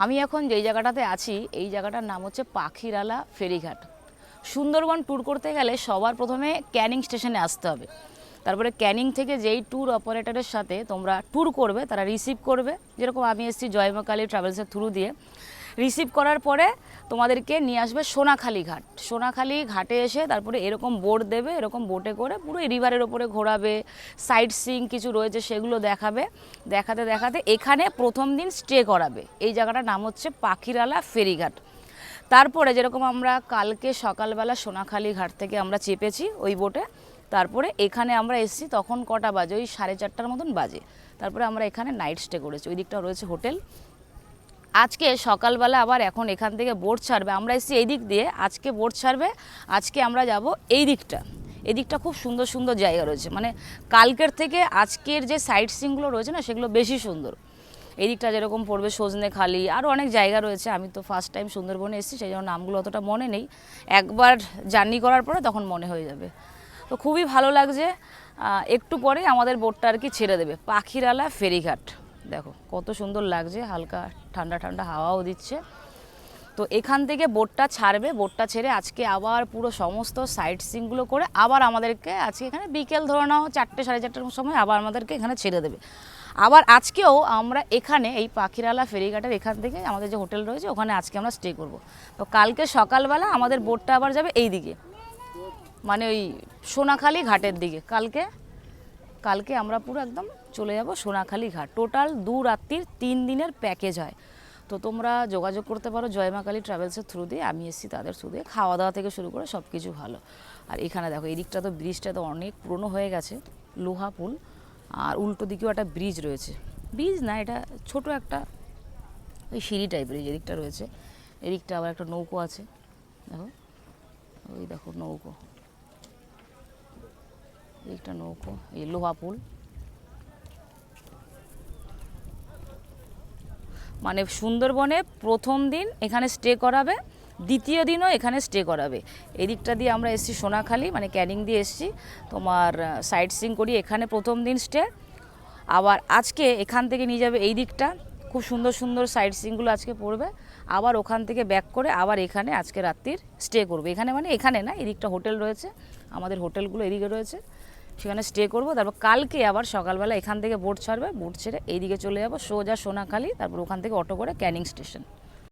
আমি এখন যেই জায়গাটাতে আছি এই জায়গাটার নাম হচ্ছে পাখিরালা ফেরিঘাট। সুন্দরবন ট্যুর করতে গেলে সবার প্রথমে ক্যানিং স্টেশনে আসতে হবে। তারপরে ক্যানিং থেকে যেই ট্যুর অপারেটরের সাথে তোমরা ট্যুর করবে তারা রিসিভ করবে, যেরকম আমি এসেছি জয় মা কালী ট্রাভেলসের থ্রু দিয়ে। রিসিভ করার পরে তোমাদেরকে নিয়ে আসবে সোনাখালি ঘাট। সোনাখালি ঘাটে এসে তারপরে এরকম বোট দেবে, এরকম বোটে করে পুরো এই রিভারের ওপরে ঘোরাবে, সাইট সিইং কিছু রয়েছে সেগুলো দেখাবে। দেখাতে দেখাতে এখানে প্রথম দিন স্টে করাবে। এই জায়গাটার নাম হচ্ছে পাখিরালা ফেরিঘাট। তারপরে যেরকম আমরা কালকে সকালবেলা সোনাখালি ঘাট থেকে আমরা চেপেছি ওই বোটে, তারপরে এখানে আমরা এসেছি তখন কটা বাজে, ওই 4:30টার মতন বাজে। তারপরে আমরা এখানে নাইট স্টে করেছি, ওই দিকটা রয়েছে হোটেল। আজকে সকালবেলা আবার এখন এখান থেকে বোট ছাড়বে, আমরা এসেছি এই দিক দিয়ে, আজকে বোট ছাড়বে। আজকে আমরা যাব এই দিকটা। এদিকটা খুব সুন্দর সুন্দর জায়গা রয়েছে, মানে কালকের থেকে আজকের যে সাইট সিনগুলো রয়েছে না সেগুলো বেশি সুন্দর। এই দিকটা যেরকম পড়বে সজনেখালি, আরও অনেক জায়গা রয়েছে। আমি তো ফার্স্ট টাইম সুন্দরবনে এসেছি, সেই জন্য নামগুলো অতটা মনে নেই, একবার জার্নি করার পরে তখন মনে হয়ে যাবে। তো খুবই ভালো লাগছে। একটু পরে আমাদের বোটটা আর কি ছেড়ে দেবে পাখিরালা ফেরিঘাট। দেখো কত সুন্দর লাগছে, হালকা ঠান্ডা ঠান্ডা হাওয়াও দিচ্ছে। তো এখান থেকে বোটটা ছাড়বে, বোটটা ছেড়ে আজকে আবার পুরো সমস্ত সাইট সিনগুলো করে আবার আমাদেরকে আজকে এখানে বিকেল ধরে নাও 4টে 4:30টার সময় আবার আমাদেরকে এখানে ছেড়ে দেবে। আবার আজকেও আমরা এখানে এই পাখিরালা ফেরিঘাটের এখান থেকে আমাদের যে হোটেল রয়েছে ওখানে আজকে আমরা স্টে করব। তো কালকে সকালবেলা আমাদের বোটটা আবার যাবে এই দিকে, মানে ওই সোনাখালি ঘাটের দিকে। কালকে আমরা পুরো একদম চলে যাব সোনাখালি ঘাট। টোটাল 2 রাত্রির 3 দিনের প্যাকেজ হয়। তো তোমরা যোগাযোগ করতে পারো জয় মা কালী ট্রাভেলসের থ্রু দিয়ে, আমি এসেছি তাদের থ্রু দিয়ে। খাওয়া দাওয়া থেকে শুরু করে সব কিছু ভালো। আর এখানে দেখো এই দিকটা তো ব্রিজটা তো অনেক পুরনো হয়ে গেছে, লোহা পুল। আর উল্টো দিকেও একটা ব্রিজ রয়েছে, ব্রিজ না এটা ছোট একটা ওই সিঁড়ি টাইপের এদিকটা রয়েছে। এদিকটা আবার একটা নৌকো আছে, দেখো ওই দেখো নৌকো, একটা নৌকো, এই লোহা পুল। মানে সুন্দরবনে প্রথম দিন এখানে স্টে করাবে, দ্বিতীয় দিনও এখানে স্টে করাবে। এদিকটা দিয়ে আমরা এসেছি সোনাখালি, মানে ক্যানিং দিয়ে এসেছি তোমার সাইট সিইং করি। এখানে প্রথম দিন স্টে, আবার আজকে এখান থেকে নিয়ে যাবে এই দিকটা, খুব সুন্দর সুন্দর সাইট সিইংগুলো আজকে পড়বে। আবার ওখান থেকে ব্যাক করে আবার এখানে আজকে রাত্রির স্টে করবে। এখানে মানে এখানে না, এদিকটা হোটেল রয়েছে, আমাদের হোটেলগুলো এদিকে রয়েছে, সেখানে স্টে করবো। তারপর কালকে আবার সকালবেলা এখান থেকে বোট ছাড়বে, বোট ছেড়ে এইদিকে চলে যাবো সোজা সোনাখালি, তারপর ওখান থেকে অটো করে ক্যানিং স্টেশন।